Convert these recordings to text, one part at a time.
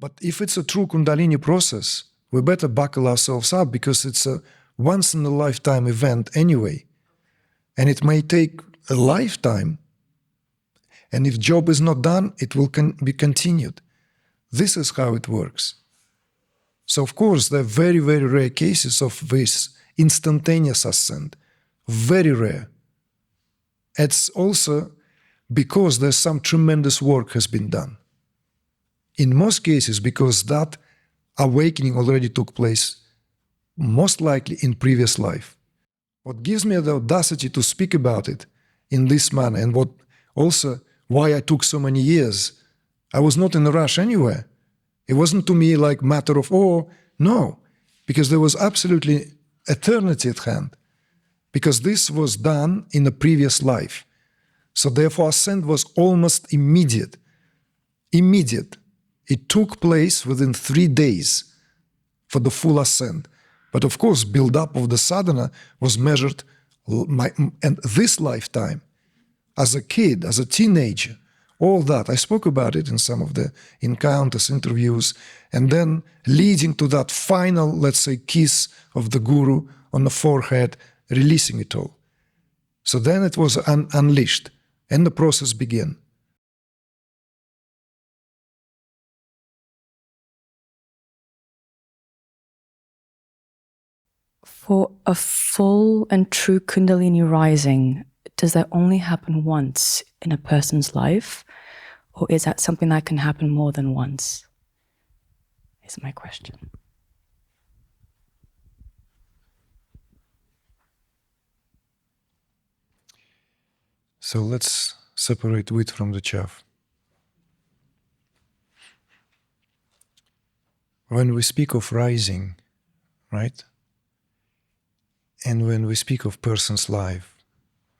But if it's a true Kundalini process, we better buckle ourselves up, because it's a once-in-a-lifetime event anyway. And it may take a lifetime. And if job is not done, it will be continued. This is how it works. So, of course, there are very, very rare cases of this instantaneous ascent. Very rare. It's also because there's some tremendous work has been done. In most cases, because that awakening already took place, most likely in previous life. What gives me the audacity to speak about it in this manner, and what also why I took so many years, I was not in a rush anywhere. It wasn't to me like matter of, oh, no, because there was absolutely eternity at hand, because this was done in a previous life. So therefore, ascent was almost immediate. Immediate. It took place within 3 days for the full ascent. But of course, build-up of the sadhana was measured and this lifetime, as a kid, as a teenager, all that. I spoke about it in some of the encounters, interviews, and then leading to that final, let's say, kiss of the guru on the forehead, releasing it all. So then it was unleashed, and the process began. For a full and true Kundalini rising, does that only happen once in a person's life? Or is that something that can happen more than once? Is my question. So let's separate wheat from the chaff. When we speak of rising, right? And when we speak of person's life,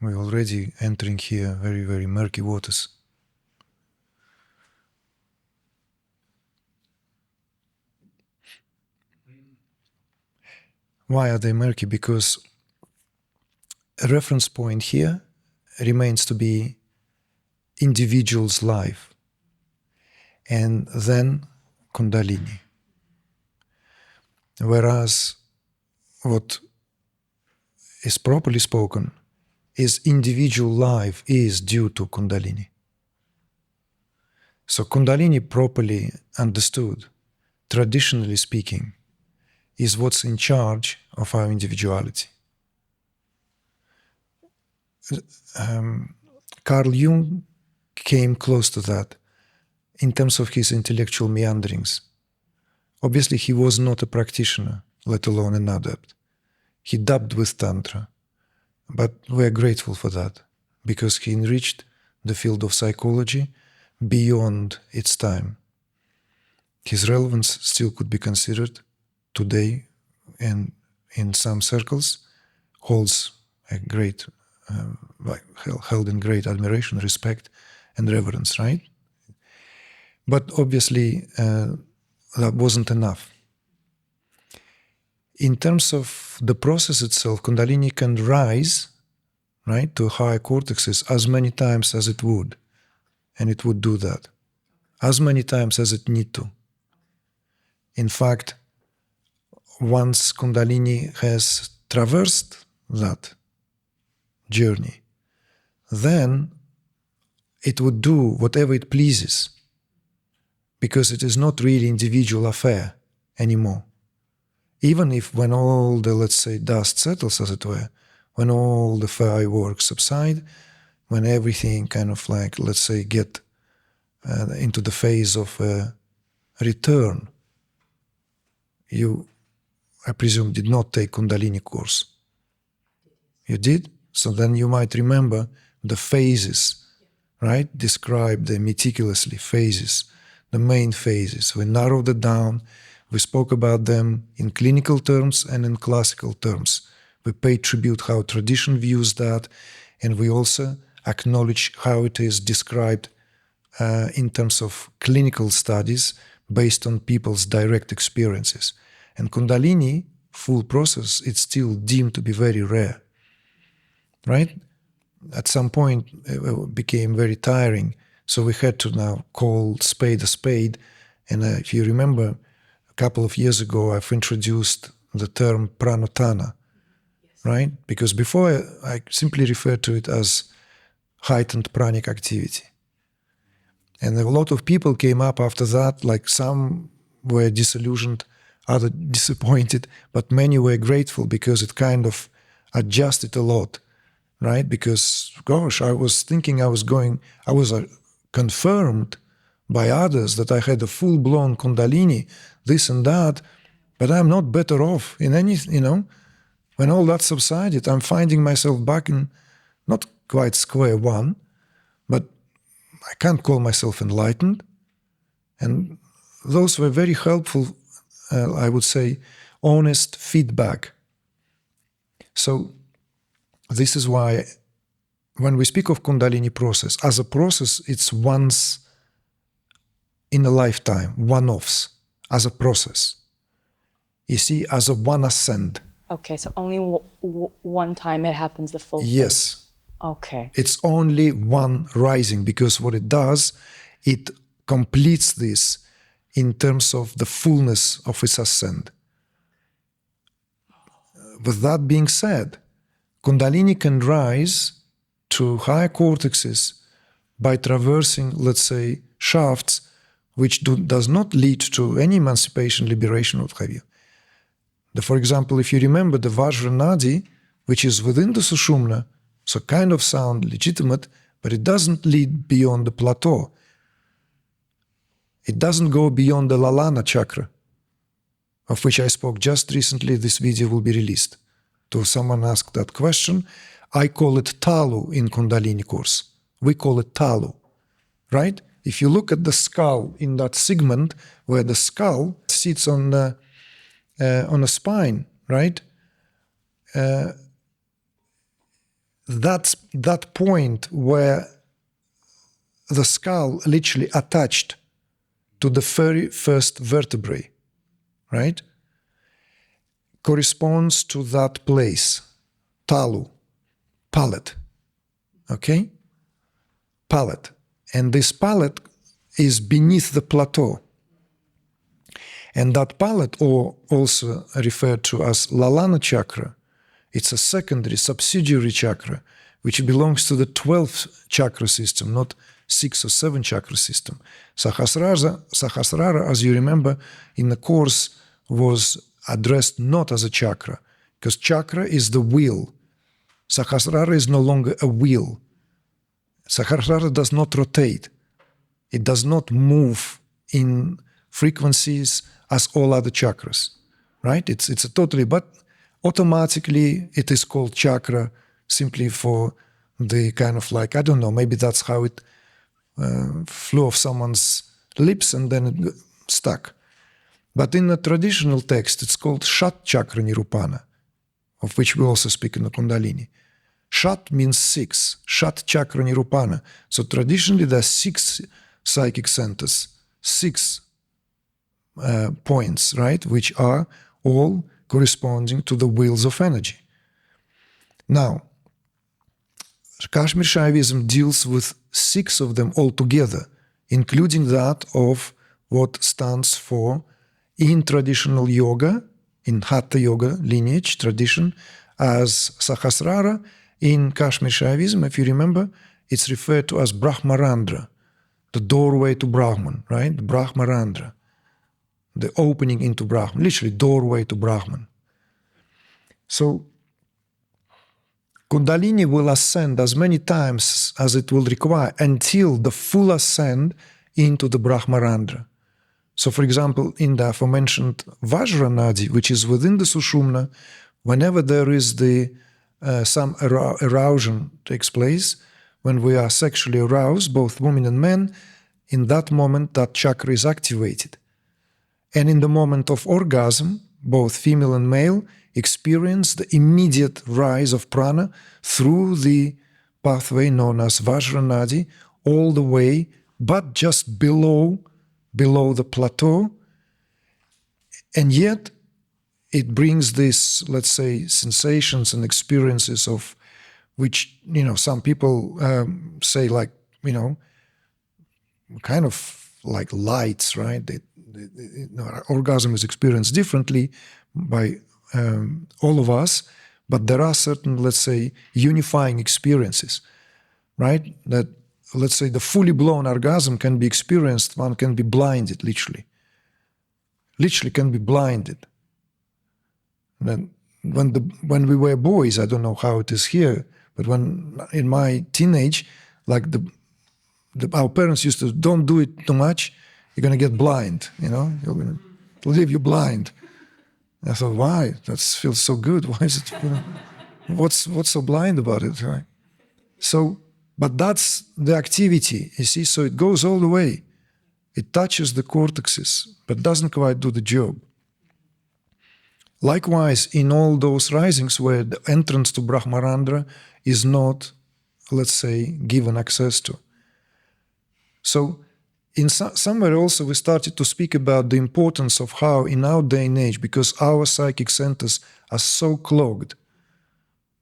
we're already entering here very, very murky waters. Why are they murky? Because a reference point here remains to be individual's life, and then Kundalini. Whereas what is properly spoken is individual life is due to Kundalini. So Kundalini, properly understood, traditionally speaking, is what's in charge of our individuality. Carl Jung came close to that in terms of his intellectual meanderings. Obviously, he was not a practitioner, let alone an adept. He dabbed with Tantra, but we're grateful for that, because he enriched the field of psychology beyond its time. His relevance still could be considered today, and in some circles holds a great, held in great admiration, respect, and reverence, right? But obviously, that wasn't enough. In terms of the process itself, Kundalini can rise, right, to higher cortexes as many times as it would, and it would do that, as many times as it need to. In fact, once Kundalini has traversed that journey, then it would do whatever it pleases, because it is not really individual affair anymore. Even if when all the, let's say, dust settles, as it were, when all the fireworks subside, when everything kind of like, let's say, get into the phase of return, you, I presume, did not take Kundalini course. You did? So then you might remember the phases, right? Describe them meticulously, phases, the main phases. We narrowed it down. We spoke about them in clinical terms and in classical terms. We paid tribute how tradition views that, and we also acknowledge how it is described in terms of clinical studies based on people's direct experiences. And Kundalini, full process, it's still deemed to be very rare, right? At some point, it became very tiring, so we had to now call spade a spade And if you remember, a couple of years ago, I've introduced the term pranotana, right? Because before I simply referred to it as heightened pranic activity. And a lot of people came up after that, like some were disillusioned, others disappointed, but many were grateful because it kind of adjusted a lot, right? Because, gosh, I was thinking I was confirmed by others that I had a full-blown Kundalini, this and that, but I'm not better off in any, when all that subsided, I'm finding myself back in not quite square one, but I can't call myself enlightened. And those were very helpful, I would say, honest feedback. So this is why when we speak of Kundalini process, as a process, it's once in a lifetime, one-offs, as a process. You see, as a one ascent. Okay, so only one time it happens the full Yes. thing. Okay. It's only one rising, because what it does, it completes this in terms of the fullness of its ascent. With that being said, Kundalini can rise to higher cortexes by traversing, let's say, shafts which does not lead to any emancipation, liberation, what have you. For example, if you remember the Vajra Nadi, which is within the Sushumna, so kind of sound legitimate, but it doesn't lead beyond the plateau. It doesn't go beyond the Lalana chakra, of which I spoke just recently. This video will be released. To someone asked that question, I call it Talu in Kundalini course. We call it Talu, right? If you look at the skull in that segment where the skull sits on a spine, right? That's that point where the skull literally attached to the very first vertebrae, right? Corresponds to that place, talu, palate, okay? Palate. And this palate is beneath the plateau. And that palate, or also referred to as Lalana chakra, it's a secondary, subsidiary chakra, which belongs to the 12th chakra system, not 6 or 7 chakra system. Sahasrara, as you remember, in the course was addressed not as a chakra, because chakra is the wheel. Sahasrara is no longer a wheel. Sahasrara does not rotate. It does not move in frequencies as all other chakras, right? It's a totally, but automatically it is called chakra simply for the kind of like, I don't know, maybe that's how it flew off someone's lips and then it stuck. But in the traditional text, it's called Shat Chakra Nirupana, of which we also speak in the Kundalini. Shat means 6, Shat Chakra Nirupana. So traditionally there are 6 psychic centers, 6 points, right, which are all corresponding to the wheels of energy. Now, Kashmir Shaivism deals with 6 of them altogether, including that of what stands for, in traditional yoga, in Hatha yoga lineage tradition, as Sahasrara. In Kashmir Shaivism, if you remember, it's referred to as Brahmarandra, the doorway to Brahman, right? Brahmarandra, the opening into Brahman, literally doorway to Brahman. So Kundalini will ascend as many times as it will require until the full ascent into the Brahmarandra. So, for example, in the aforementioned Vajra Nadi, which is within the Sushumna, whenever there is some arousal takes place, when we are sexually aroused, both women and men, in that moment that chakra is activated. And in the moment of orgasm, both female and male experience the immediate rise of prana through the pathway known as Vajra Nadi, all the way, but just below the plateau. And yet it brings this, let's say, sensations and experiences of which, some people say like, kind of like lights, right? orgasm is experienced differently by all of us, but there are certain, let's say, unifying experiences, right? That, let's say, the fully blown orgasm can be experienced, one can be blinded, literally can be blinded. And when we were boys, I don't know how it is here, but when in my teenage, like our parents used to, don't do it too much, you're going to get blind, you're going to leave you blind. I thought, why? That feels so good. Why is it, what's so blind about it, right? So, but that's the activity, you see, so it goes all the way. It touches the cortexes, but doesn't quite do the job. Likewise, in all those risings where the entrance to Brahmarandra is not, let's say, given access to. So, in somewhere also we started to speak about the importance of how in our day and age, because our psychic centers are so clogged,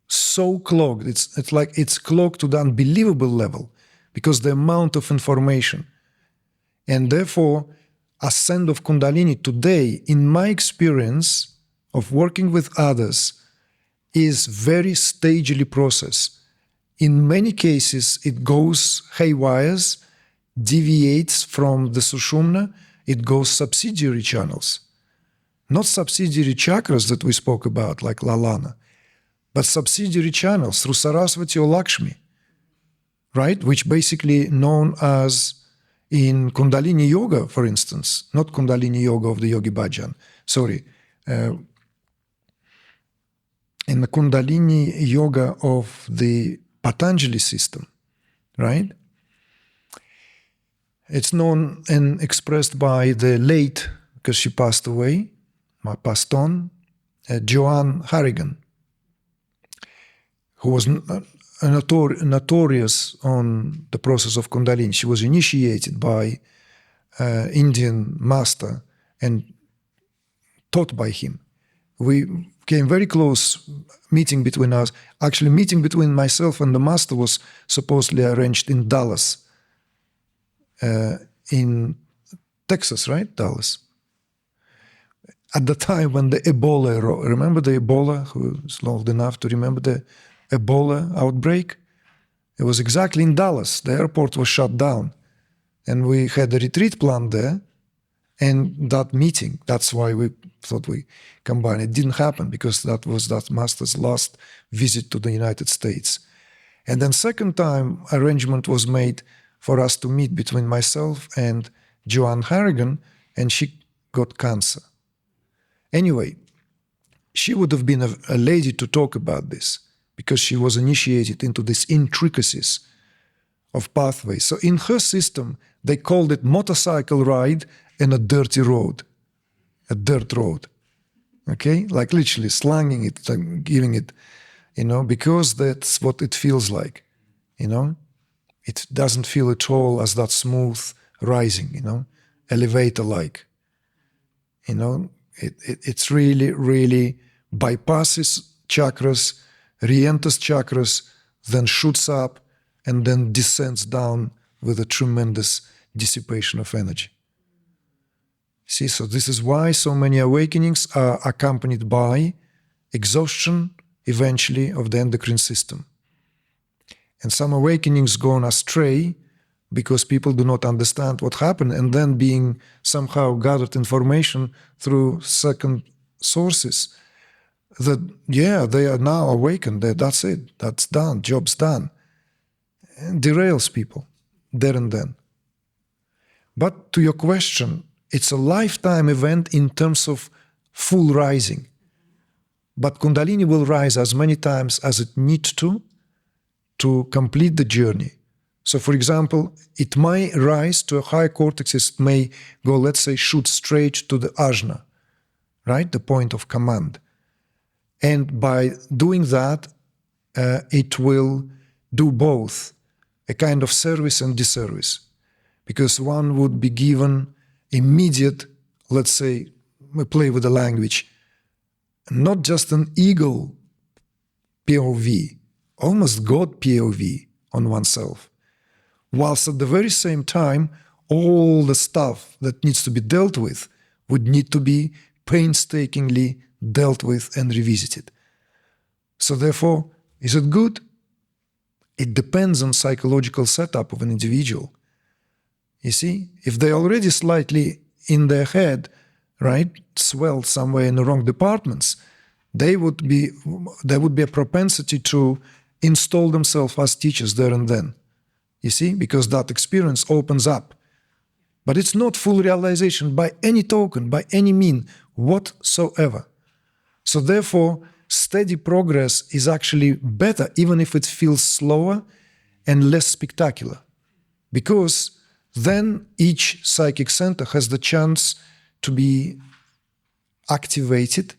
it's like it's clogged to the unbelievable level because the amount of information. And therefore, ascent of Kundalini today, in my experience of working with others, is very stagely process. In many cases, it goes haywires, deviates from the Sushumna, it goes subsidiary channels. Not subsidiary chakras that we spoke about, like Lalana, but subsidiary channels through Saraswati or Lakshmi, right? Which basically known as in Kundalini Yoga, for instance, not Kundalini Yoga of the Yogi Bhajan, sorry, in the Kundalini Yoga of the Patanjali system, right? It's known and expressed by the late, because she passed away, passed on, Joanne Harrigan, who was notorious on the process of Kundalini. She was initiated by Indian master and taught by him. We came very close meeting between us. Actually, meeting between myself and the master was supposedly arranged in Dallas, in Texas, right? Dallas. At the time when the Ebola, remember the Ebola, who is old enough to remember the Ebola outbreak? It was exactly in Dallas. The airport was shut down. And we had a retreat planned there. And that meeting, that's why we thought we combined. It didn't happen because that was that master's last visit to the United States. And then second time, arrangement was made for us to meet between myself and Joanne Harrigan, and she got cancer. Anyway, she would have been a lady to talk about this because she was initiated into these intricacies of pathways. So in her system, they called it motorcycle ride and a dirty road, a dirt road, okay? Like literally slanging it, like giving it, because that's what it feels like, It doesn't feel at all as that smooth rising, elevator-like, It's really, really bypasses chakras, re-enters chakras, then shoots up, and then descends down with a tremendous dissipation of energy. See, so this is why so many awakenings are accompanied by exhaustion, eventually, of the endocrine system. And some awakenings gone astray because people do not understand what happened, and then being somehow gathered information through second sources that, they are now awakened, that's it, that's done, job's done. And derails people there and then. But to your question, it's a lifetime event in terms of full rising. But Kundalini will rise as many times as it needs to complete the journey. So, for example, it may rise to a higher cortex, it may go, let's say, shoot straight to the ajna, right? The point of command. And by doing that, it will do both, a kind of service and disservice. Because one would be given immediate, let's say, we play with the language, not just an ego POV, almost God POV on oneself, whilst at the very same time all the stuff that needs to be dealt with would need to be painstakingly dealt with and revisited. So therefore, is it good? It depends on psychological setup of an individual. You see, if they're already slightly in their head, right, swelled somewhere in the wrong departments, there would be a propensity to install themselves as teachers there and then. You see, because that experience opens up. But it's not full realization by any token, by any mean whatsoever. So therefore, steady progress is actually better, even if it feels slower and less spectacular. Because then each psychic center has the chance to be activated,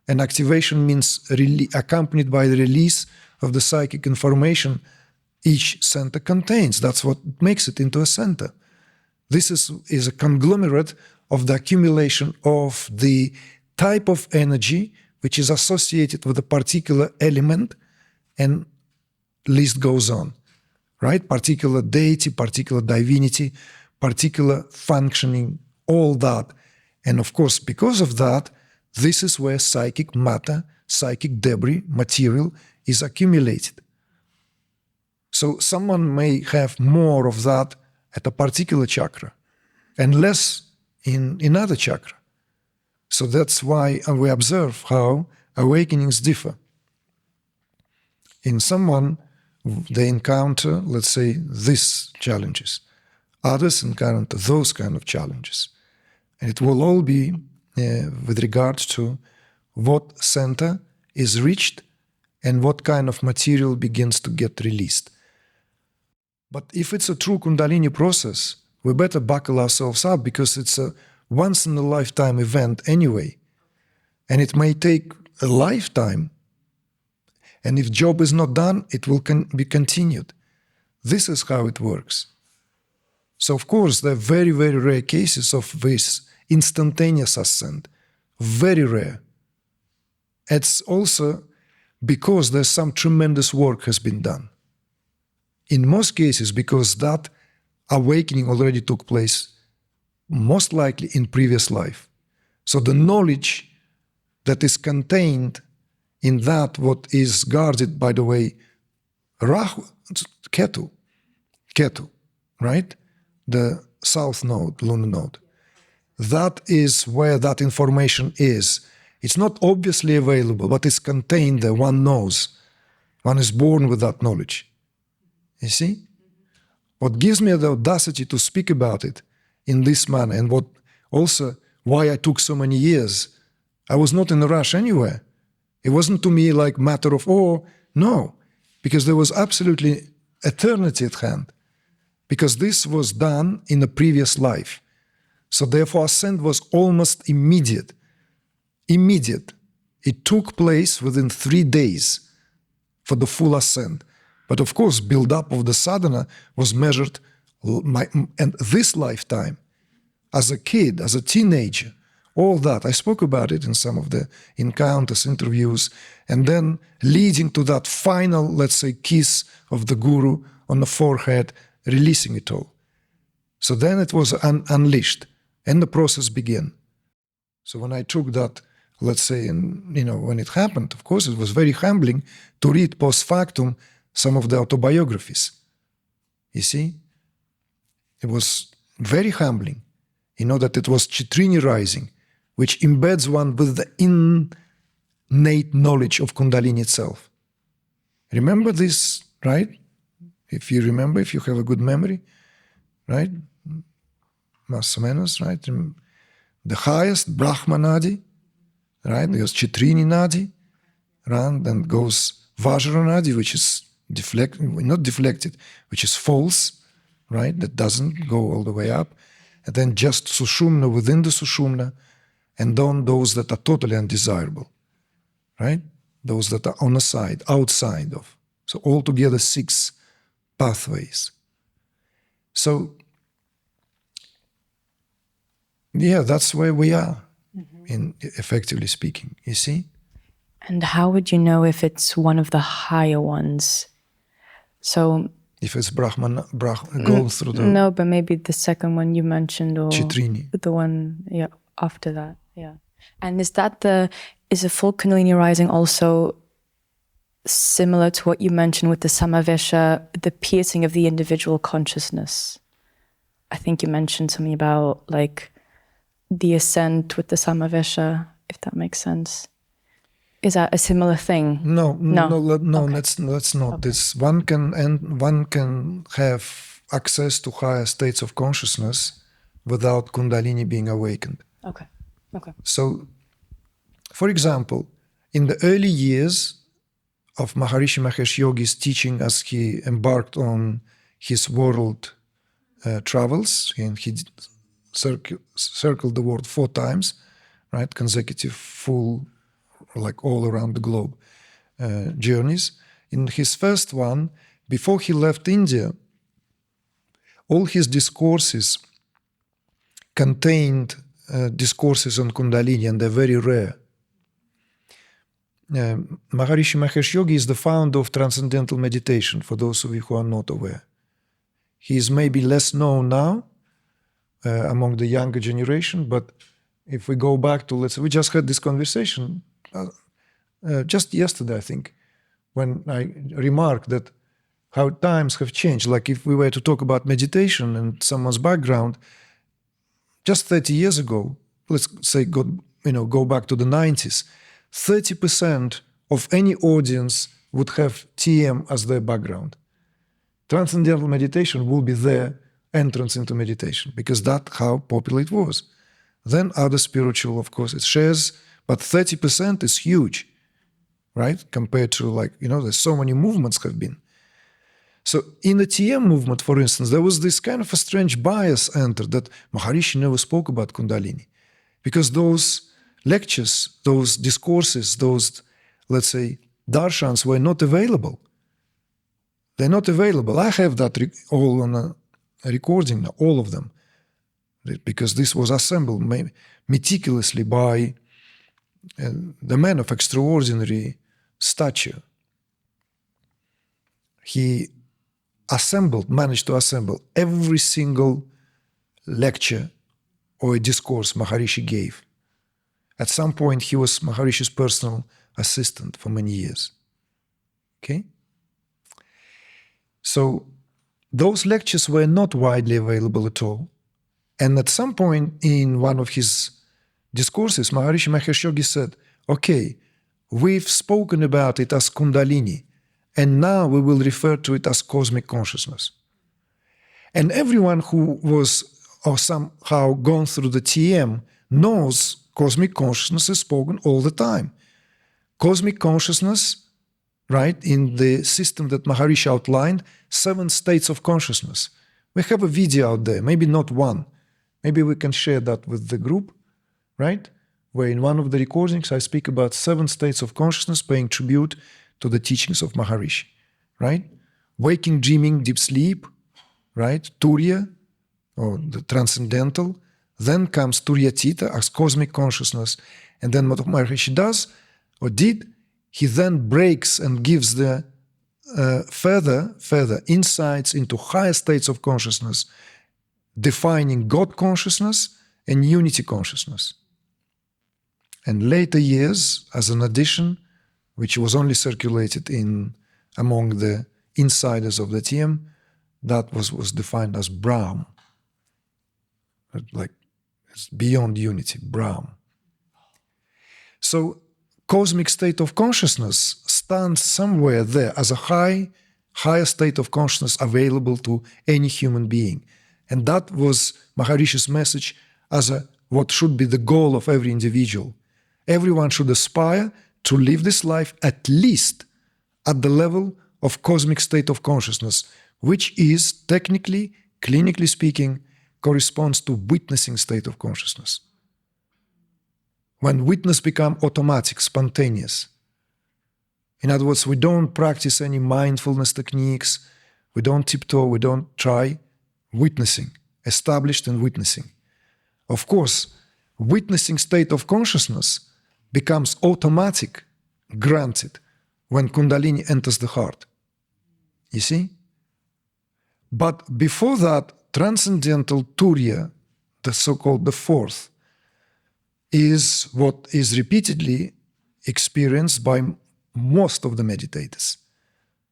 and activation means accompanied by the release of the psychic information each center contains. That's what makes it into a center. This is a conglomerate of the accumulation of the type of energy which is associated with a particular element, and list goes on, right? Particular deity, particular divinity, particular functioning, all that. And of course, because of that, this is where psychic matter, psychic debris, material is accumulated. So someone may have more of that at a particular chakra and less in another chakra. So that's why we observe how awakenings differ. In someone, they encounter, let's say, these challenges. Others encounter those kind of challenges. And it will all be with regard to what center is reached and what kind of material begins to get released. But if it's a true Kundalini process, we better buckle ourselves up, because it's a once-in-a-lifetime event anyway. And it may take a lifetime. And if job is not done, it will be continued. This is how it works. So, of course, there are very, very rare cases of this instantaneous ascent. Very rare. It's also because there's some tremendous work has been done. In most cases, because that awakening already took place, most likely in previous life. So the knowledge that is contained in that, what is guarded, by the way, Ketu, right? The south node, lunar node. That is where that information is. It's not obviously available, but it's contained there. One knows. One is born with that knowledge. You see? What gives me the audacity to speak about it in this manner, and what also why I took so many years, I was not in a rush anywhere. It wasn't to me like matter of, no, because there was absolutely eternity at hand, because this was done in a previous life. So therefore, ascent was almost immediate. Immediate. It took place within 3 days for the full ascent. But of course, build-up of the sadhana was measured and this lifetime, as a kid, as a teenager, all that. I spoke about it in some of the encounters, interviews, and then leading to that final, let's say, kiss of the guru on the forehead, releasing it all. So then it was unleashed, and the process began. So when I took that, let's say, when it happened, of course, it was very humbling to read post factum some of the autobiographies. You see? It was very humbling. You know that it was Chitrini rising, which embeds one with the innate knowledge of Kundalini itself. Remember this, right? If you remember, if you have a good memory, right? Más o menos, right? The highest, Brahma Nadi, right? There's Chitrini Nadi, right? Then goes Vajra Nadi, which is not deflected, which is false, right? That doesn't go all the way up. And then just Sushumna within the Sushumna, and then those that are totally undesirable, right? Those that are on the side, outside of. So altogether 6 pathways. So, yeah, that's where we are, in effectively speaking, you see? And how would you know if it's one of the higher ones? So If it's Brahman, goes through the No, but maybe the second one you mentioned, or Chitrini. the one after that. Yeah. And is a full Kundalini rising also similar to what you mentioned with the Samavesha, the piercing of the individual consciousness? I think you mentioned something about like the ascent with the Samavesha, if that makes sense. Is that a similar thing? No, Okay. that's not. Okay. This one can have access to higher states of consciousness without Kundalini being awakened. Okay. So, for example, in the early years of Maharishi Mahesh Yogi's teaching, as he embarked on his world travels, and he circled the world 4 times, right? Consecutive full, like all around the globe journeys. In his first one, before he left India, all his discourses contained discourses on Kundalini, and they're very rare. Maharishi Mahesh Yogi is the founder of Transcendental Meditation, for those of you who are not aware. He is maybe less known now among the younger generation, but if we go back to, let's say, we just had this conversation just yesterday, I think, when I remarked that how times have changed. Like if we were to talk about meditation and someone's background, just 30 years ago, let's say go back to the 90s, 30% of any audience would have TM as their background. Transcendental meditation will be their entrance into meditation, because that's how popular it was. Then other spiritual, of course, it shares, but 30% is huge, right? Compared to there's so many movements have been. So in the TM movement, for instance, there was this kind of a strange bias entered that Maharishi never spoke about Kundalini, because those lectures, those discourses, those, let's say, darshans were not available. They're not available. I have that all on a recording now, all of them, because this was assembled meticulously by the man of extraordinary stature. He managed to assemble every single lecture or a discourse Maharishi gave. At some point, he was Maharishi's personal assistant for many years. Okay? So those lectures were not widely available at all. And at some point in one of his discourses, Maharishi Mahesh Yogi said, okay, we've spoken about it as Kundalini, and now we will refer to it as cosmic consciousness. And everyone who was or somehow gone through the TM knows cosmic consciousness is spoken all the time. Cosmic consciousness, right, in the system that Maharishi outlined, 7 states of consciousness. We have a video out there, maybe not one. Maybe we can share that with the group, right? Where in one of the recordings I speak about 7 states of consciousness paying tribute to the teachings of Maharishi, right? Waking, dreaming, deep sleep, right? Turiya, or the transcendental. Then comes Turyatita as cosmic consciousness. And then what Maharishi does, or did, he then breaks and gives the further insights into higher states of consciousness, defining God consciousness and unity consciousness. And later years, as an addition, which was only circulated among the insiders of the TM, that was defined as Brahm. Like, it's beyond unity, Brahm. So, cosmic state of consciousness stands somewhere there as a higher state of consciousness available to any human being. And that was Maharishi's message as what should be the goal of every individual. Everyone should aspire to live this life at least at the level of cosmic state of consciousness, which is technically, clinically speaking, corresponds to witnessing state of consciousness. When witness becomes automatic, spontaneous. In other words, we don't practice any mindfulness techniques, we don't tiptoe, we don't try. Witnessing, established and witnessing. Of course, witnessing state of consciousness becomes automatic, granted, when Kundalini enters the heart. You see? But before that, transcendental Turiya, the so-called the fourth, is what is repeatedly experienced by most of the meditators,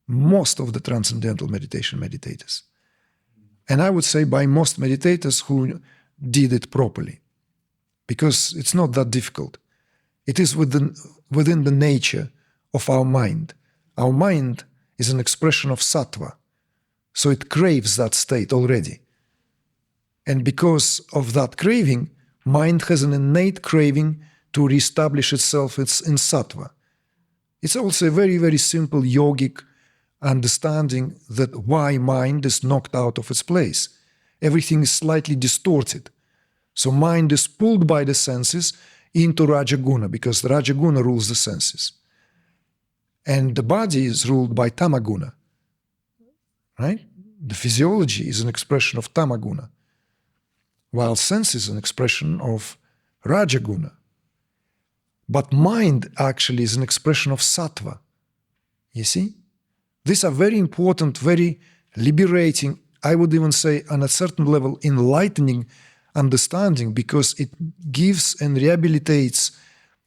most of the transcendental meditation meditators. And I would say by most meditators who did it properly, because it's not that difficult. It is within the nature of our mind. Our mind is an expression of sattva, so it craves that state already. And because of that craving, mind has an innate craving to reestablish itself in sattva. It's also a very, very simple yogic understanding that why mind is knocked out of its place. Everything is slightly distorted. So mind is pulled by the senses into Rajaguna, because the Rajaguna rules the senses. And the body is ruled by Tamaguna, right? The physiology is an expression of Tamaguna, while sense is an expression of Rajaguna. But mind actually is an expression of Sattva. You see? These are very important, very liberating, I would even say on a certain level enlightening understanding, because it gives and rehabilitates,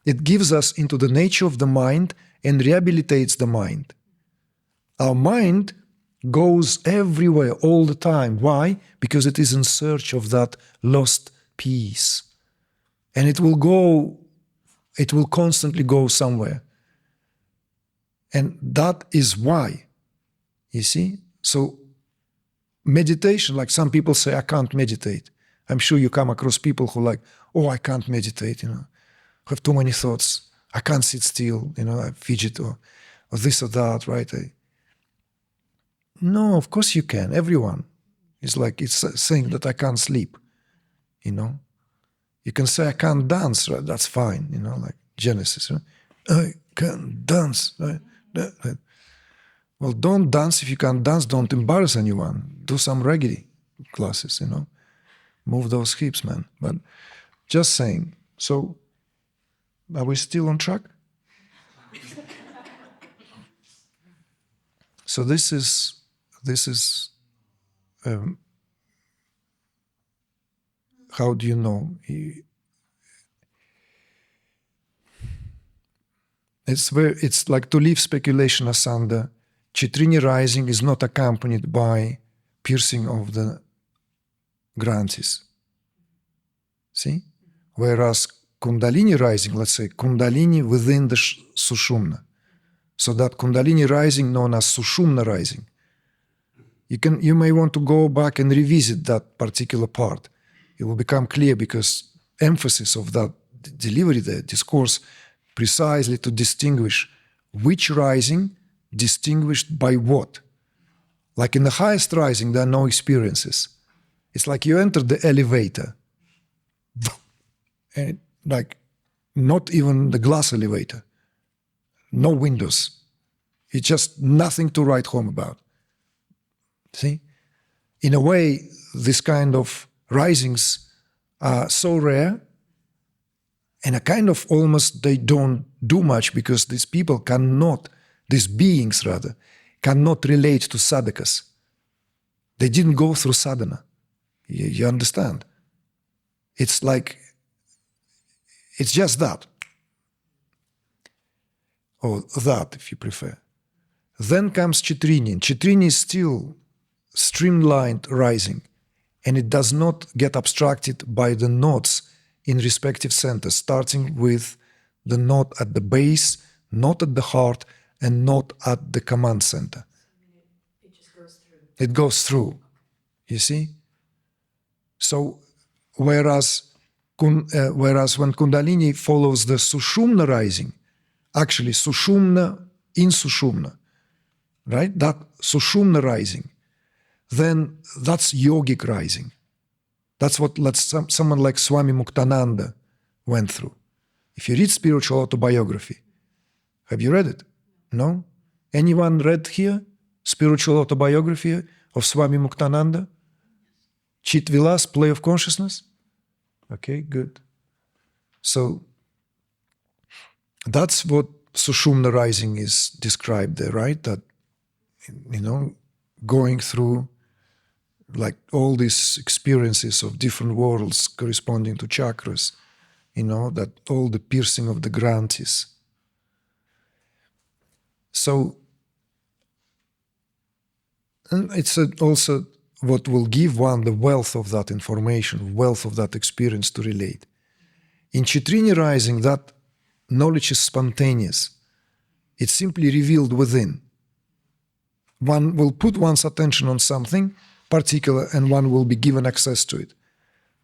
it gives us into the nature of the mind and rehabilitates the mind. Our mind goes everywhere all the time. Why? Because it is in search of that lost peace. And it will constantly go somewhere. And that is why, you see? So meditation, like some people say, I can't meditate. I'm sure you come across people who like, oh, I can't meditate, I have too many thoughts. I can't sit still, I fidget or this or that, right? No, of course you can. Everyone. It's like it's saying that I can't sleep, You can say I can't dance, right? That's fine, like Genesis. Right? I can't dance, right? Well, don't dance. If you can't dance, don't embarrass anyone. Do some reggae classes, Move those hips, man. But just saying. So, are we still on track? So this is how do you know? It's like to leave speculation asunder. Chitrini rising is not accompanied by piercing of the granthis. See? Whereas Kundalini rising, let's say Kundalini within the Sushumna. So that Kundalini rising known as Sushumna rising. You may want to go back and revisit that particular part. It will become clear, because emphasis of that delivery, the discourse, precisely to distinguish which rising distinguished by what. Like in the highest rising, there are no experiences. It's like you enter the elevator, and like not even the glass elevator, no windows. It's just nothing to write home about. See? In a way, this kind of risings are so rare, and a kind of almost they don't do much, because these people cannot, these beings rather, cannot relate to sadhakas. They didn't go through sadhana. You understand? It's like, it's just that. Or that, if you prefer. Then comes Chitrini. Chitrini is still streamlined rising, and it does not get abstracted by the knots in respective centers, starting with the knot at the base, not at the heart, and not at the command center. It just goes through. It goes through. You see? So, whereas when Kundalini follows the Sushumna rising, actually Sushumna in Sushumna, right? That Sushumna rising, then that's yogic rising. That's what someone like Swami Muktananda went through. If you read spiritual autobiography, have you read it? No? Anyone read here spiritual autobiography of Swami Muktananda? Chit Vilas, Play of Consciousness? Okay, good. So that's what Sushumna rising is described there, right? That, going through like all these experiences of different worlds corresponding to chakras, that all the piercing of the granthis. So, and it's also what will give one the wealth of that information, wealth of that experience to relate. In Chitrini rising, that knowledge is spontaneous. It's simply revealed within. One will put one's attention on something particular and one will be given access to it.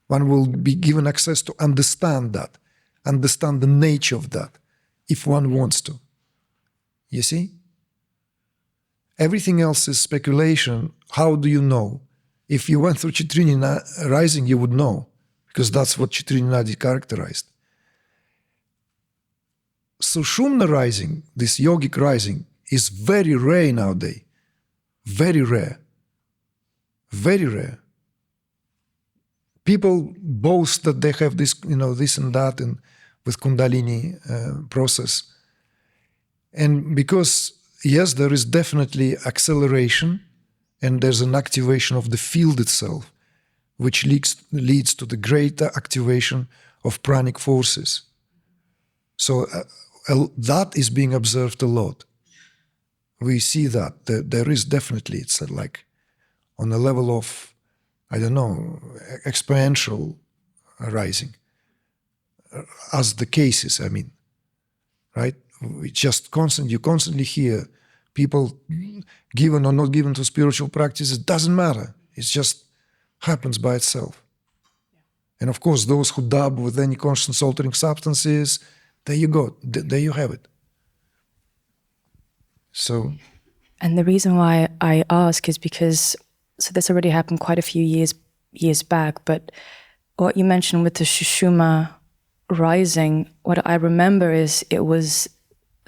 One will be given access to understand that, understand the nature of that, if one wants to. You see? Everything else is speculation. How do you know? If you went through Chitrini rising, you would know, because that's what Chitrini Nadi characterized. Sushumna rising, this yogic rising, is very rare nowadays. Very rare. Very rare. People boast that they have this, this and that, and with Kundalini process. And because, yes, there is definitely acceleration, and there's an activation of the field itself, which leads to the greater activation of pranic forces. So that is being observed a lot. We see that. There is definitely, it's like on a level of, exponential rising. As the cases, right? We just you constantly hear people given or not given to spiritual practice. It doesn't matter. It just happens by itself. Yeah. And of course, those who dab with any conscience-altering substances, there you go. There you have it. So, and the reason why I ask is because, so this already happened quite a few years back, but what you mentioned with the Sushumna rising, what I remember is it was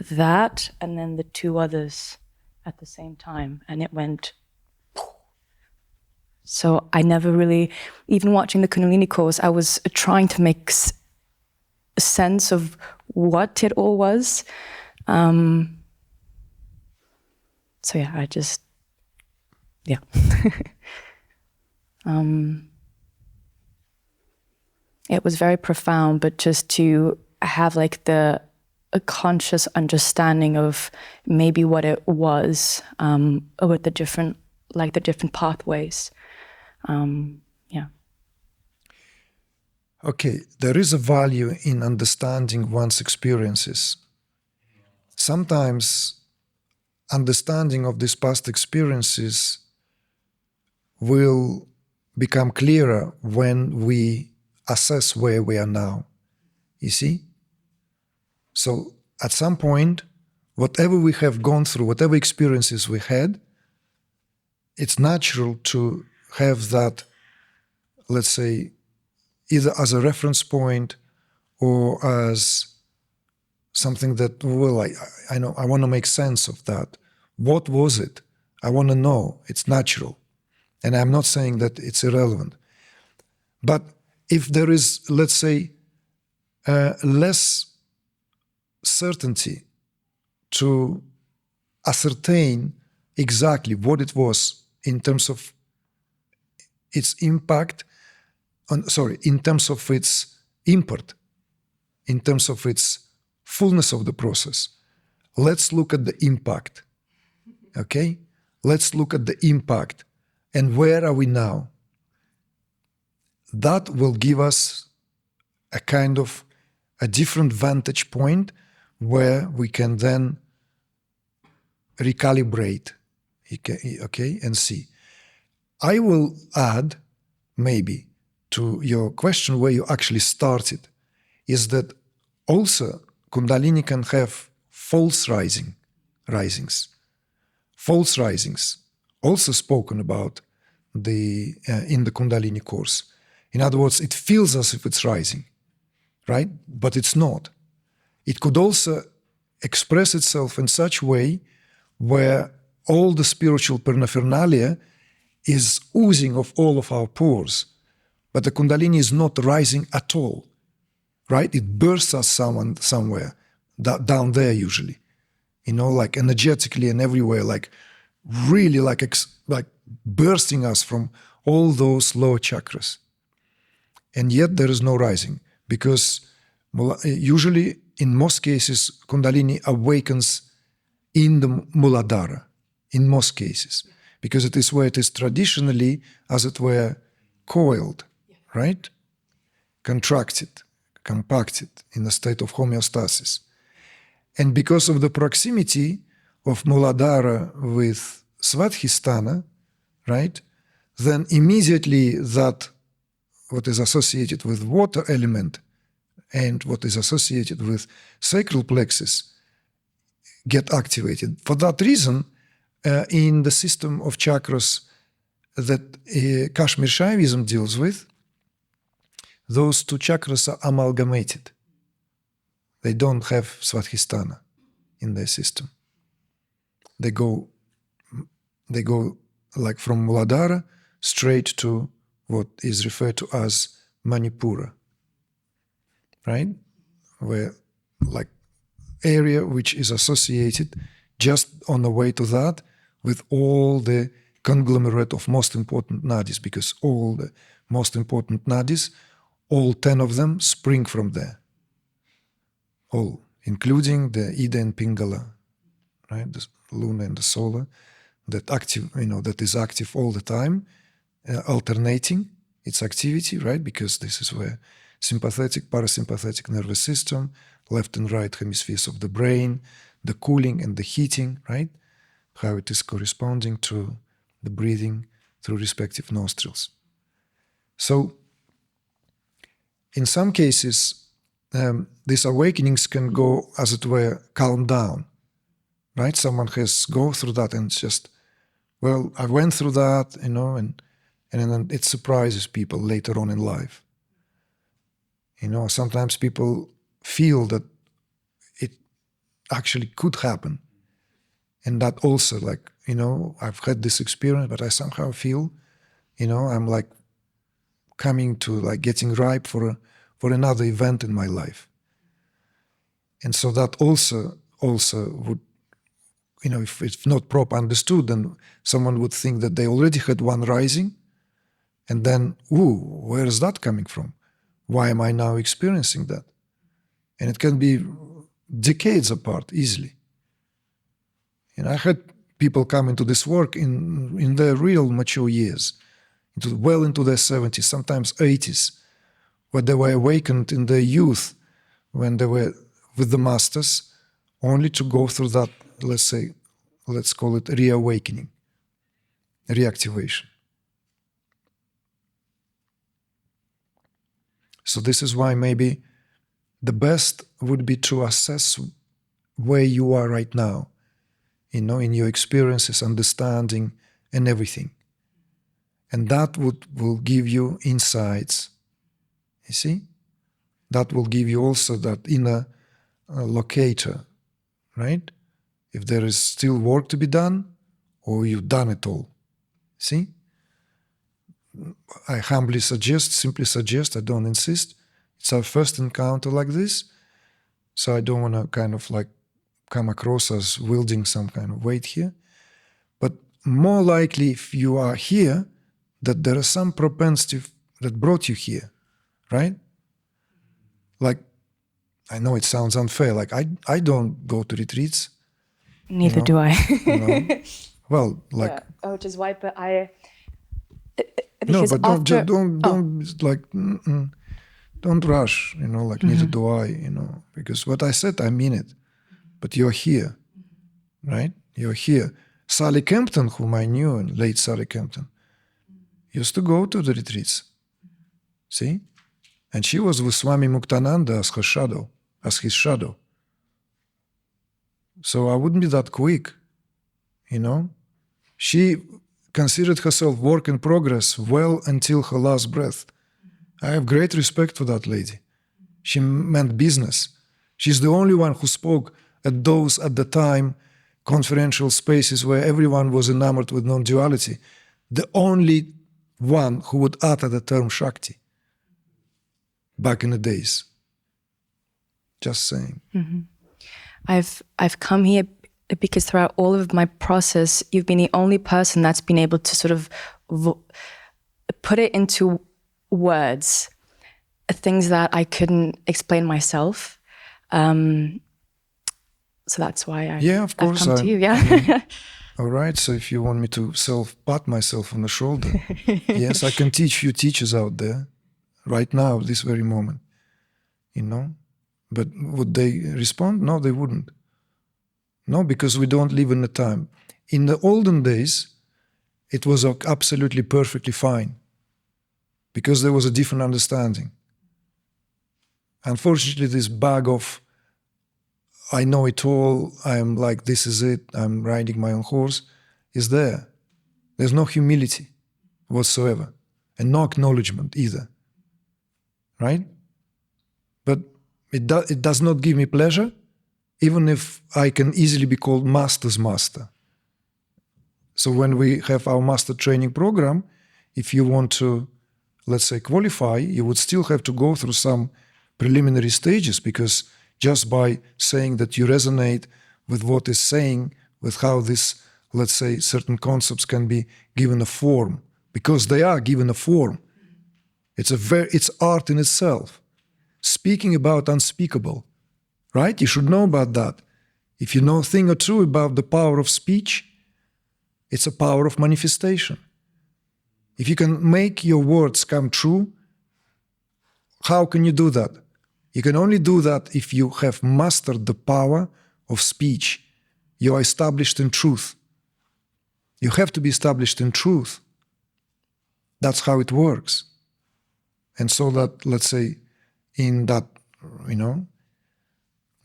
that and then the two others at the same time, and it went. So I never really, even watching the Kundalini course, I was trying to make sense of what it all was. So yeah, it was very profound, but just to have like a conscious understanding of maybe what it was, with the different pathways. Yeah. Okay, there is a value in understanding one's experiences. Sometimes understanding of these past experiences will become clearer when we assess where we are now. You see? So at some point, whatever we have gone through, whatever experiences we had, it's natural to have that, let's say, either as a reference point or as something that, well, I know, I want to make sense of that. What was it? I want to know. It's natural. And I'm not saying that it's irrelevant. But if there is, let's say, less certainty to ascertain exactly what it was in terms of its impact, in terms of its import, in terms of its fullness of the process, let's look at the impact. Okay? Let's look at the impact. And where are we now? That will give us a kind of a different vantage point where we can then recalibrate, okay, and see. I will add, maybe, to your question where you actually started, is that also Kundalini can have false risings. False risings, also spoken about in the Kundalini course. In other words, it feels as if it's rising, right? But it's not. It could also express itself in such a way where all the spiritual paraphernalia is oozing of all of our pores, but the Kundalini is not rising at all, right? It bursts us somewhere, down there usually, like energetically and everywhere, like really like bursting us from all those lower chakras. And yet there is no rising, because usually, in most cases, Kundalini awakens in the Muladhara, in most cases, because it is where it is traditionally, as it were, coiled, right? Contracted, compacted in a state of homeostasis. And because of the proximity of Muladhara with Svadhisthana, right, then immediately that what is associated with water element and what is associated with sacral plexus get activated. For that reason, in the system of chakras that Kashmir Shaivism deals with, those two chakras are amalgamated. They don't have Svadhisthana in their system. They go like from Muladhara straight to what is referred to as Manipura, right? Where like area which is associated just on the way to that with all the conglomerate of most important nadis, because all the most important nadis, all 10 of them spring from there. All, including the Ida and Pingala, right? The Luna and the Solar, that is active all the time, alternating its activity, right? Because this is where sympathetic, parasympathetic nervous system, left and right hemispheres of the brain, the cooling and the heating, right? How it is corresponding to the breathing through respective nostrils. So, in some cases, these awakenings can go, as it were, calm down, right? Someone has go through that and it's just, well, I went through that, and then it surprises people later on in life. Sometimes people feel that it actually could happen. And that also, like, I've had this experience, but I somehow feel, I'm like coming to like getting ripe for another event in my life. And so that also would, if it's not proper understood, then someone would think that they already had one rising, and then, where is that coming from? Why am I now experiencing that? And it can be decades apart easily. I had people come into this work in their real mature years, well into their 70s, sometimes 80s, where they were awakened in their youth when they were with the masters, only to go through that, let's call it reawakening, reactivation. So this is why maybe the best would be to assess where you are right now, in your experiences, understanding, and everything. And that will give you insights. You see? That will give you also that inner locator, right? If there is still work to be done, or you've done it all. See? I simply suggest, I don't insist. It's our first encounter like this, so I don't want to kind of like come across as wielding some kind of weight here. But more likely, if you are here, that there is some propensity that brought you here, right? Like, I know it sounds unfair, like I don't go to retreats. Neither do I. Well, like... Yeah. Which is why, but I... No, but don't rush, neither do I, because what I said, I mean it. But you're here, right? You're here. Sally Kempton, whom I knew, and late Sally Kempton, used to go to the retreats. See? And she was with Swami Muktananda as his shadow. So I wouldn't be that quick, She considered herself work in progress well until her last breath. I have great respect for that lady. She meant business. She's the only one who spoke at those, at the time, conferential spaces where everyone was enamored with non-duality. The only one who would utter the term Shakti back in the days. Just saying. Mm-hmm. I've come here because throughout all of my process, you've been the only person that's been able to sort of put it into words, things that I couldn't explain myself. So that's why I've come to you. Yeah. All right. So if you want me to pat myself on the shoulder, yes, I can teach you teachers out there right now, this very moment, But would they respond? No, they wouldn't. No, because we don't live in the time. In the olden days, it was absolutely perfectly fine because there was a different understanding. Unfortunately, this bag of I know it all, I'm like, this is it, I'm riding my own horse, is there. There's no humility whatsoever, and no acknowledgement either, right? But it does not give me pleasure, even if I can easily be called master's master. So when we have our master training program, if you want to, let's say, qualify, you would still have to go through some preliminary stages, because just by saying that you resonate with what is saying, with how this, let's say, certain concepts can be given a form, because they are given a form. It's art in itself. Speaking about unspeakable, right? You should know about that. If you know a thing or two about the power of speech, it's a power of manifestation. If you can make your words come true, how can you do that? You can only do that if you have mastered the power of speech. You are established in truth. You have to be established in truth. That's how it works. And so that, let's say, in that,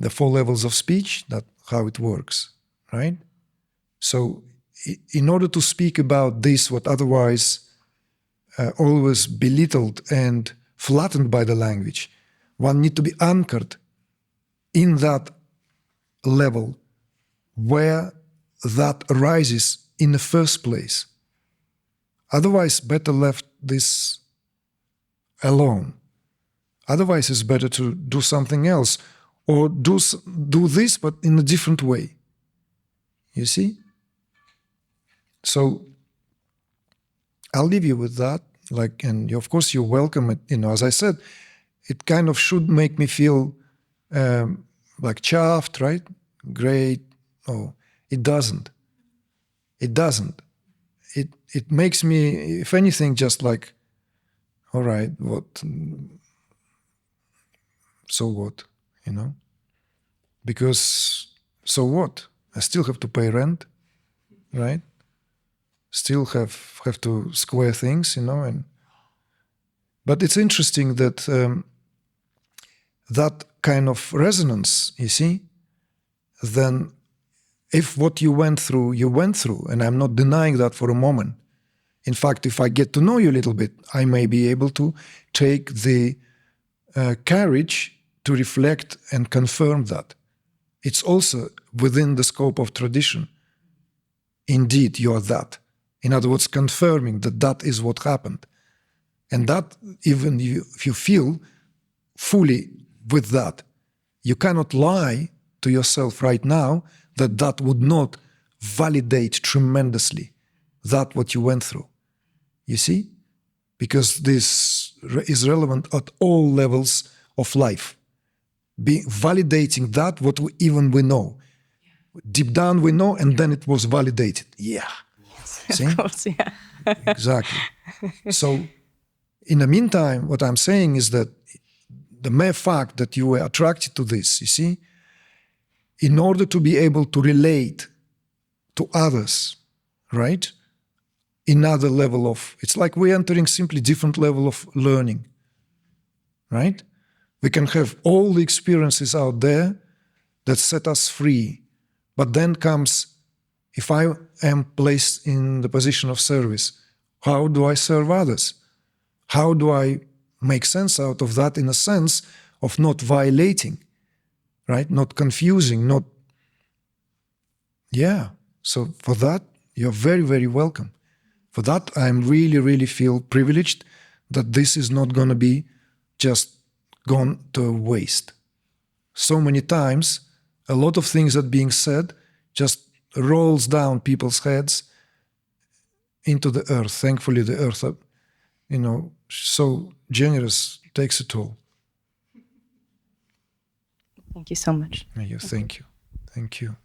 the 4 levels of speech, that's how it works, right? So in order to speak about this, what otherwise always belittled and flattened by the language, one needs to be anchored in that level where that arises in the first place. Otherwise, better left this alone. Otherwise, it's better to do something else, or do this, but in a different way. You see? So I'll leave you with that. And of course, you're welcome. As I said, it kind of should make me feel like chuffed, right? Great. Oh, it doesn't. It doesn't. It makes me, if anything, just like, all right, what? So what? Because so what? I still have to pay rent, right? Still have to square things, But it's interesting that that kind of resonance, you see, then if what you went through, and I'm not denying that for a moment. In fact, if I get to know you a little bit, I may be able to take the courage to reflect and confirm that. It's also within the scope of tradition. Indeed, you are that. In other words, confirming that that is what happened. And that, even if you feel fully with that, you cannot lie to yourself right now that that would not validate tremendously that what you went through. You see? Because this is relevant at all levels of life. Validating that what we know. Deep down we know, and then it was validated. Yeah. See? Of course, yeah. Exactly. So in the meantime, what I'm saying is that the mere fact that you were attracted to this, you see, in order to be able to relate to others, right? Another level of, it's like we're entering simply different level of learning, right? We can have all the experiences out there that set us free, but then comes, if I am placed in the position of service, how do I serve others? How do I make sense out of that in a sense of not violating, right? Not confusing, not... Yeah. So for that, you're very, very welcome. For that, I really, really feel privileged that this is not going to be just gone to waste. So many times, a lot of things that being said just rolls down people's heads into the earth. Thankfully, the earth so generous, takes a toll. Thank you so much. Thank you. Thank you.